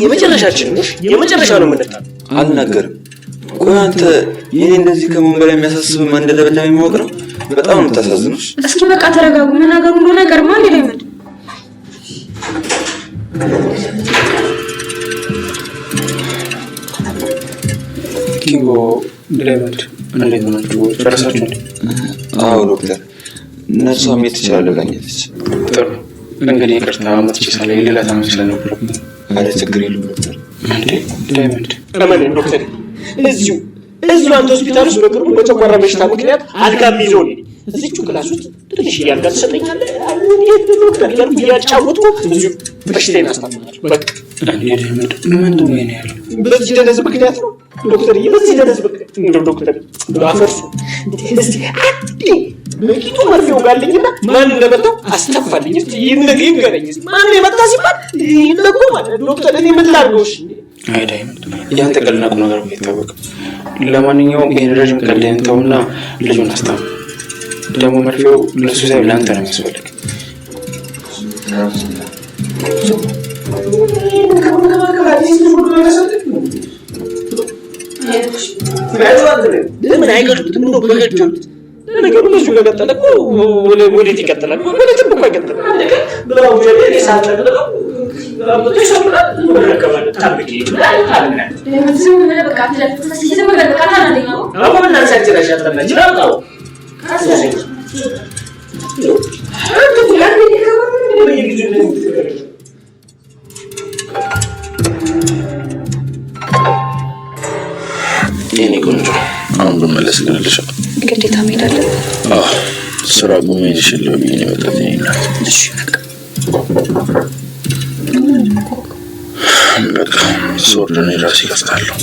የመጨረሻችን ነው የመጨረሻው ነው የምንጣ አልናገርም። ቆይ አንተ የኔ እንደዚህ ከምን በላይ የሚያሳስብ ማን እንደበላ የሚያውቅ ነው። በጣም ነው የምታሳዝነው። እስኪ በቃ ተረጋጉ። መናገሩ ነው ነገር ማን ይደምድ ኪንጎ ድራይቨር እንዴት ናችሁ? ጨረሳችሁ? አዎ ዶክተር ነርሷ ሜት ይችላል ብላኛለች። ጥሩ እንግዲህ ይቅርታ መጥቼ ሳላይ ሌላ ታመስለ ነበር። አረ ችግር የለም ዶክተር። እንዴ ዳይመንድ ለምን ዶክተር እዚሁ አንተ ሆስፒታል ውስጥ በቅርቡ በጨጓራ በሽታ ምክንያት አልጋም ይዞ ነው እዚሁ ክላስ ውስጥ ትንሽ ያልጋ ተሰጠኛለህ። ዶክተር ያልኩ እያጫወቱ እዚሁ በሽታዬን አስታምማለሁ። በቃ ዳይመንድ ምንድን ነው ያለው? በዚህ ደነዝ ምክንያት ነው ዶክተር፣ በዚህ ደነዝ ምክንያት እንደው ዶክተር አፈርሱ እስቲ በቂቱ መርፌው ጋልኝና ማን እንደመጣው አስተፋልኝ። እስቲ ይንገረኝ። ማን የመጣ ሲባል ይነቁ ማለት ዶክተር እኔ ምን ላድርገው? እሺ አይ ዳይመንድ ያንተ ቀልናቁ ነገር አይታወቅም። ለማንኛውም ይሄን ረጅም ቀልድህን ተውና ልጁን አስታም። ደግሞ መርፌው ለሱ ሳይሆን ለአንተ ነው የሚያስፈልግ። ለምን አይገርምም? ምን ነው በገደሉት ነገሩ ልጁ ለቀጠለ እኮ ወዴት ይቀጥላል? ወዴትም እኮ አይቀጥልም። ብላው ጀኔ ሳትነግረው የኔ ቆንጆ አሁን ብመለስ ግን ልሻል ግዴታ መሄድ አለብን። ስራ ጉሜ ልሽል ብዬ ነው የመጣት። እሺ በቃ ሶርድ እኔ ራሴ እከፍታለሁ።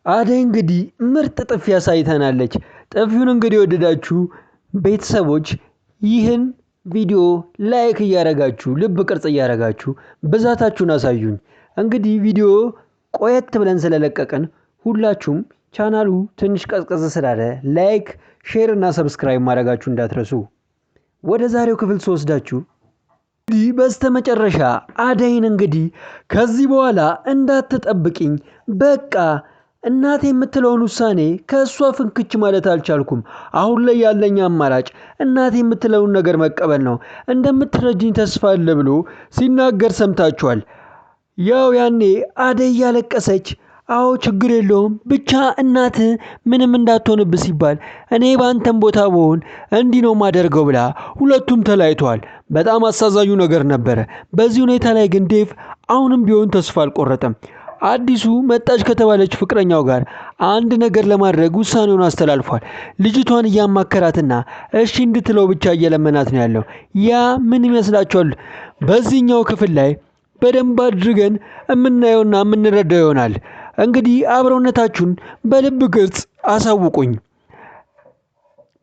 አደይ እንግዲህ ምርጥ ጥፊ ያሳይተናለች። ጥፊውን እንግዲህ ወደዳችሁ ቤተሰቦች ይህን ቪዲዮ ላይክ እያረጋችሁ ልብ ቅርጽ እያረጋችሁ ብዛታችሁን አሳዩኝ። እንግዲህ ቪዲዮ ቆየት ብለን ስለለቀቅን ሁላችሁም ቻናሉ ትንሽ ቀዝቀዝ ስላለ ላይክ፣ ሼር እና ሰብስክራይብ ማድረጋችሁ እንዳትረሱ። ወደ ዛሬው ክፍል ስወስዳችሁ እንግዲህ በስተመጨረሻ አደይን እንግዲህ ከዚህ በኋላ እንዳትጠብቅኝ በቃ እናቴ የምትለውን ውሳኔ ከእሷ ፍንክች ማለት አልቻልኩም። አሁን ላይ ያለኝ አማራጭ እናቴ የምትለውን ነገር መቀበል ነው። እንደምትረጅኝ ተስፋ አለ ብሎ ሲናገር ሰምታችኋል። ያው ያኔ አደይ ያለቀሰች አዎ ችግር የለውም ብቻ እናት ምንም እንዳትሆንብህ ሲባል እኔ በአንተም ቦታ ብሆን እንዲህ ነው ማደርገው ብላ ሁለቱም ተለያይተዋል። በጣም አሳዛኙ ነገር ነበረ። በዚህ ሁኔታ ላይ ግን ዴቭ አሁንም ቢሆን ተስፋ አልቆረጠም። አዲሱ መጣች ከተባለች ፍቅረኛው ጋር አንድ ነገር ለማድረግ ውሳኔውን አስተላልፏል። ልጅቷን እያማከራትና እሺ እንድትለው ብቻ እየለመናት ነው ያለው። ያ ምን ይመስላችኋል? በዚህኛው ክፍል ላይ በደንብ አድርገን የምናየውና የምንረዳው ይሆናል። እንግዲህ አብረውነታችሁን በልብ ቅርጽ አሳውቁኝ።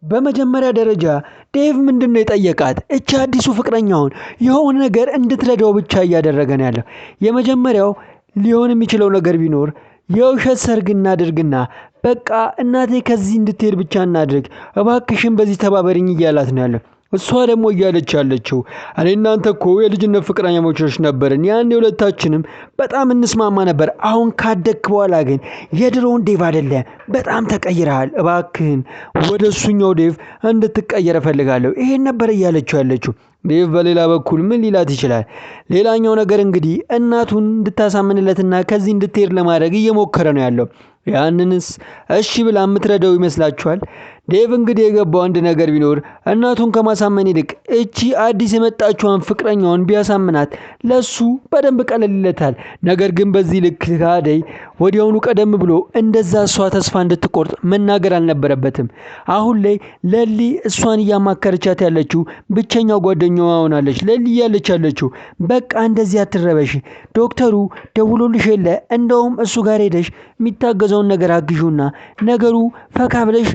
በመጀመሪያ ደረጃ ዴቭ ምንድነው የጠየቃት? እቺ አዲሱ ፍቅረኛውን የሆነ ነገር እንድትረዳው ብቻ እያደረገ ነው ያለው። የመጀመሪያው ሊሆን የሚችለው ነገር ቢኖር የውሸት ሰርግ እናድርግና በቃ እናቴ ከዚህ እንድትሄድ ብቻ እናድርግ፣ እባክሽን በዚህ ተባበሪኝ እያላት ነው ያለው። እሷ ደግሞ እያለች ያለችው እኔ እናንተ እኮ የልጅነት ፍቅረኛሞች ነበርን፣ ያኔ ሁለታችንም በጣም እንስማማ ነበር። አሁን ካደግክ በኋላ ግን የድሮውን ዴቭ አይደለ፣ በጣም ተቀይረሃል። እባክህን ወደ እሱኛው ዴቭ እንድትቀየር እፈልጋለሁ። ይሄን ነበር እያለችው ያለችው። ዴቭ በሌላ በኩል ምን ሊላት ይችላል? ሌላኛው ነገር እንግዲህ እናቱን እንድታሳምንለትና ከዚህ እንድትሄድ ለማድረግ እየሞከረ ነው ያለው። ያንንስ እሺ ብላ የምትረዳው ይመስላችኋል? ዴቭ እንግዲህ የገባው አንድ ነገር ቢኖር እናቱን ከማሳመን ይልቅ እቺ አዲስ የመጣችዋን ፍቅረኛውን ቢያሳምናት ለሱ በደንብ ቀለልለታል። ነገር ግን በዚህ ልክ አደይ ወዲያውኑ ቀደም ብሎ እንደዛ እሷ ተስፋ እንድትቆርጥ መናገር አልነበረበትም። አሁን ላይ ለሊ እሷን እያማከረቻት ያለችው ብቸኛው ጓደኛዋ ሆናለች። ለሊ እያለች ያለችው በቃ እንደዚህ አትረበሽ፣ ዶክተሩ ደውሎልሽ የለ እንደውም እሱ ጋር ሄደሽ የሚታገዘውን ነገር አግዡና ነገሩ ፈካ ብለሽ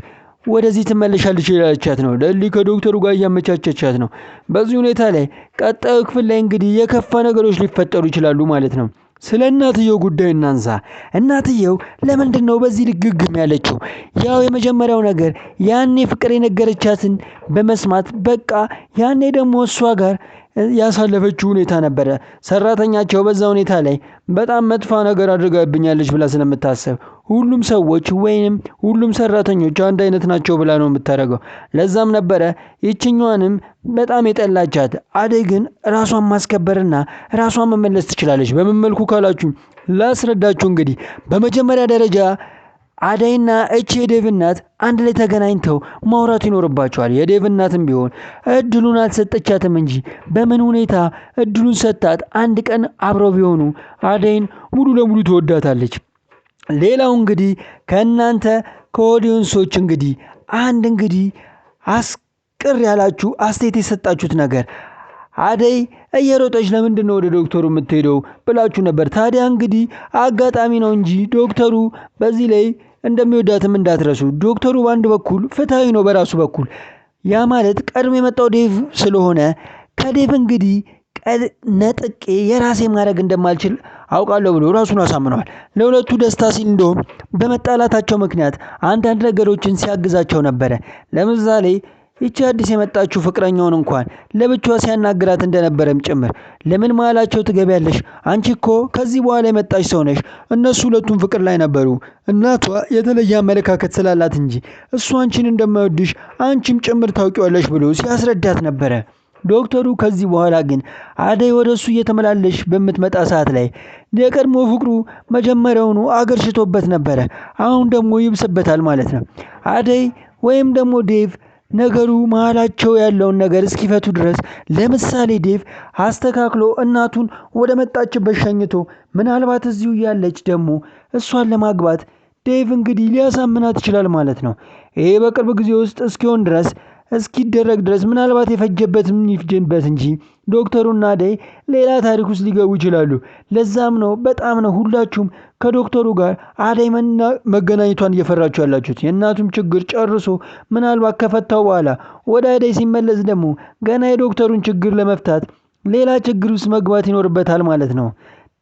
ወደዚህ ትመለሻለች ያለቻት ነው። ለሊ ከዶክተሩ ጋር እያመቻቸቻት ነው። በዚህ ሁኔታ ላይ ቀጣዩ ክፍል ላይ እንግዲህ የከፋ ነገሮች ሊፈጠሩ ይችላሉ ማለት ነው። ስለ እናትየው ጉዳይ እናንሳ። እናትየው ለምንድን ነው በዚህ ልግግም ያለችው? ያው የመጀመሪያው ነገር ያኔ ፍቅር የነገረቻትን በመስማት በቃ ያኔ ደግሞ እሷ ጋር ያሳለፈችው ሁኔታ ነበረ። ሰራተኛቸው በዛ ሁኔታ ላይ በጣም መጥፎ ነገር አድርጋብኛለች ብላ ስለምታሰብ ሁሉም ሰዎች ወይንም ሁሉም ሰራተኞች አንድ አይነት ናቸው ብላ ነው የምታደርገው። ለዛም ነበረ ይችኛዋንም በጣም የጠላቻት። አደይ ግን ራሷን ማስከበርና ራሷን መመለስ ትችላለች። በምን መልኩ ካላችሁ ላስረዳችሁ። እንግዲህ በመጀመሪያ ደረጃ አደይና እቺ የዴቭ እናት አንድ ላይ ተገናኝተው ማውራት ይኖርባቸዋል። የዴቭ እናትም ቢሆን እድሉን አልሰጠቻትም እንጂ በምን ሁኔታ እድሉን ሰጣት አንድ ቀን አብረው ቢሆኑ አደይን ሙሉ ለሙሉ ትወዳታለች። ሌላው እንግዲህ ከእናንተ ከኦዲየንሶች እንግዲህ አንድ እንግዲህ አስቅር ያላችሁ አስተያየት የሰጣችሁት ነገር አደይ እየሮጠች ለምንድን ነው ወደ ዶክተሩ የምትሄደው ብላችሁ ነበር። ታዲያ እንግዲህ አጋጣሚ ነው እንጂ ዶክተሩ በዚህ ላይ እንደሚወዳትም እንዳትረሱ። ዶክተሩ በአንድ በኩል ፍትሃዊ ነው በራሱ በኩል። ያ ማለት ቀድሞ የመጣው ዴቭ ስለሆነ ከዴቭ እንግዲህ ነጥቄ የራሴ ማድረግ እንደማልችል አውቃለሁ ብሎ ራሱን አሳምነዋል። ለሁለቱ ደስታ ሲል እንደውም በመጣላታቸው ምክንያት አንዳንድ ነገሮችን ሲያግዛቸው ነበረ። ለምሳሌ ይቺ አዲስ የመጣችው ፍቅረኛውን እንኳን ለብቻዋ ሲያናግራት እንደነበረም ጭምር ለምን መሀላቸው ትገቢያለሽ? አንቺ እኮ ከዚህ በኋላ የመጣች ሰው ነሽ። እነሱ ሁለቱም ፍቅር ላይ ነበሩ። እናቷ የተለየ አመለካከት ስላላት እንጂ እሱ አንቺን እንደማይወድሽ አንቺም ጭምር ታውቂዋለሽ ብሎ ሲያስረዳት ነበረ። ዶክተሩ ከዚህ በኋላ ግን አደይ ወደ እሱ እየተመላለሽ በምትመጣ ሰዓት ላይ የቀድሞ ፍቅሩ መጀመሪያውኑ አገርሽቶበት ነበረ። አሁን ደግሞ ይብስበታል ማለት ነው። አደይ ወይም ደግሞ ዴቭ ነገሩ መሀላቸው ያለውን ነገር እስኪፈቱ ድረስ ለምሳሌ ዴቭ አስተካክሎ እናቱን ወደ መጣችበት ሸኝቶ ምናልባት እዚሁ ያለች ደግሞ እሷን ለማግባት ዴቭ እንግዲህ ሊያሳምናት ይችላል ማለት ነው። ይሄ በቅርብ ጊዜ ውስጥ እስኪሆን ድረስ እስኪደረግ ድረስ ምናልባት የፈጀበትም ይፍጀበት እንጂ ዶክተሩና አደይ ሌላ ታሪክ ውስጥ ሊገቡ ይችላሉ። ለዛም ነው በጣም ነው ሁላችሁም ከዶክተሩ ጋር አደይ መገናኘቷን እየፈራችሁ ያላችሁት። የእናቱም ችግር ጨርሶ ምናልባት ከፈታው በኋላ ወደ አደይ ሲመለስ ደግሞ ገና የዶክተሩን ችግር ለመፍታት ሌላ ችግር ውስጥ መግባት ይኖርበታል ማለት ነው።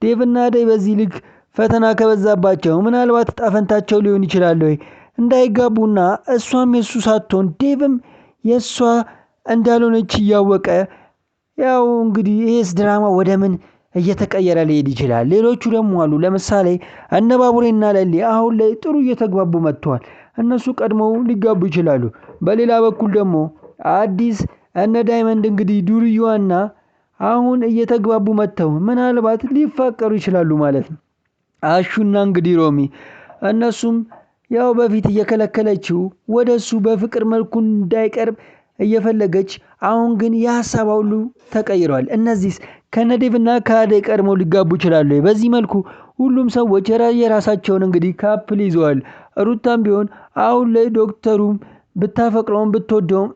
ዴቭና አደይ በዚህ ልክ ፈተና ከበዛባቸው ምናልባት ጣፈንታቸው ሊሆን ይችላል ወይ እንዳይጋቡና እሷም የሱ ሳትሆን ዴቭም የሷ እንዳልሆነች እያወቀ ያው እንግዲህ ይሄስ ድራማ ወደ ምን እየተቀየረ ሊሄድ ይችላል። ሌሎቹ ደግሞ አሉ። ለምሳሌ እነ ባቡሬና ለሊ አሁን ላይ ጥሩ እየተግባቡ መጥተዋል። እነሱ ቀድመው ሊጋቡ ይችላሉ። በሌላ በኩል ደግሞ አዲስ እነ ዳይመንድ እንግዲህ ዱርዬዋና አሁን እየተግባቡ መጥተው ምናልባት ሊፋቀሩ ይችላሉ ማለት ነው። አሹና እንግዲህ ሮሚ እነሱም ያው በፊት እየከለከለችው ወደሱ በፍቅር መልኩ እንዳይቀርብ እየፈለገች አሁን ግን የሀሳብ ሁሉ ተቀይሯል። እነዚህስ ከነዴቭና ከአደይ ቀድመው ሊጋቡ ይችላሉ። በዚህ መልኩ ሁሉም ሰዎች የራሳቸውን እንግዲህ ካፕል ይዘዋል። ሩታም ቢሆን አሁን ላይ ዶክተሩም ብታፈቅረውም ብትወደውም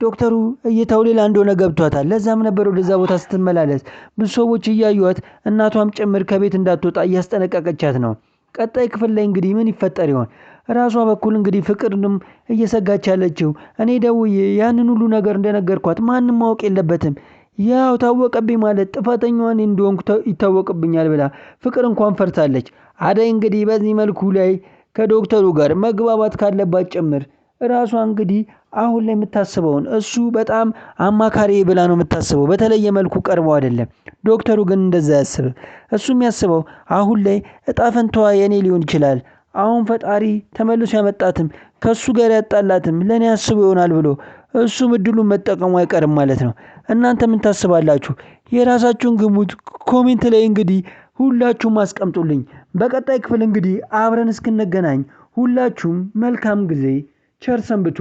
ዶክተሩ እይታው ሌላ እንደሆነ ገብቷታል። ለዛም ነበር ወደዛ ቦታ ስትመላለስ ብዙ ሰዎች እያዩት እናቷም ጭምር ከቤት እንዳትወጣ እያስጠነቀቀቻት ነው። ቀጣይ ክፍል ላይ እንግዲህ ምን ይፈጠር ይሆን? ራሷ በኩል እንግዲህ ፍቅርንም እየሰጋች ያለችው እኔ ደውዬ ያንን ሁሉ ነገር እንደነገርኳት ማንም ማወቅ የለበትም ያው ታወቀብኝ ማለት ጥፋተኛዋን እንደሆንኩ ይታወቅብኛል ብላ ፍቅር እንኳን ፈርታለች። አደይ እንግዲህ በዚህ መልኩ ላይ ከዶክተሩ ጋር መግባባት ካለባት ጭምር ራሷ እንግዲህ አሁን ላይ የምታስበውን እሱ በጣም አማካሪ ብላ ነው የምታስበው። በተለየ መልኩ ቀርበው አይደለም። ዶክተሩ ግን እንደዛ ያስብ። እሱ የሚያስበው አሁን ላይ እጣ ፈንታዋ የኔ ሊሆን ይችላል፣ አሁን ፈጣሪ ተመልሶ ያመጣትም ከሱ ጋር ያጣላትም ለኔ ያስቡ ይሆናል ብሎ እሱም እድሉን መጠቀሙ አይቀርም ማለት ነው። እናንተ ምን ታስባላችሁ? የራሳችሁን ግምት ኮሜንት ላይ እንግዲህ ሁላችሁም አስቀምጡልኝ። በቀጣይ ክፍል እንግዲህ አብረን እስክንገናኝ ሁላችሁም መልካም ጊዜ ቸር ሰንብቱ።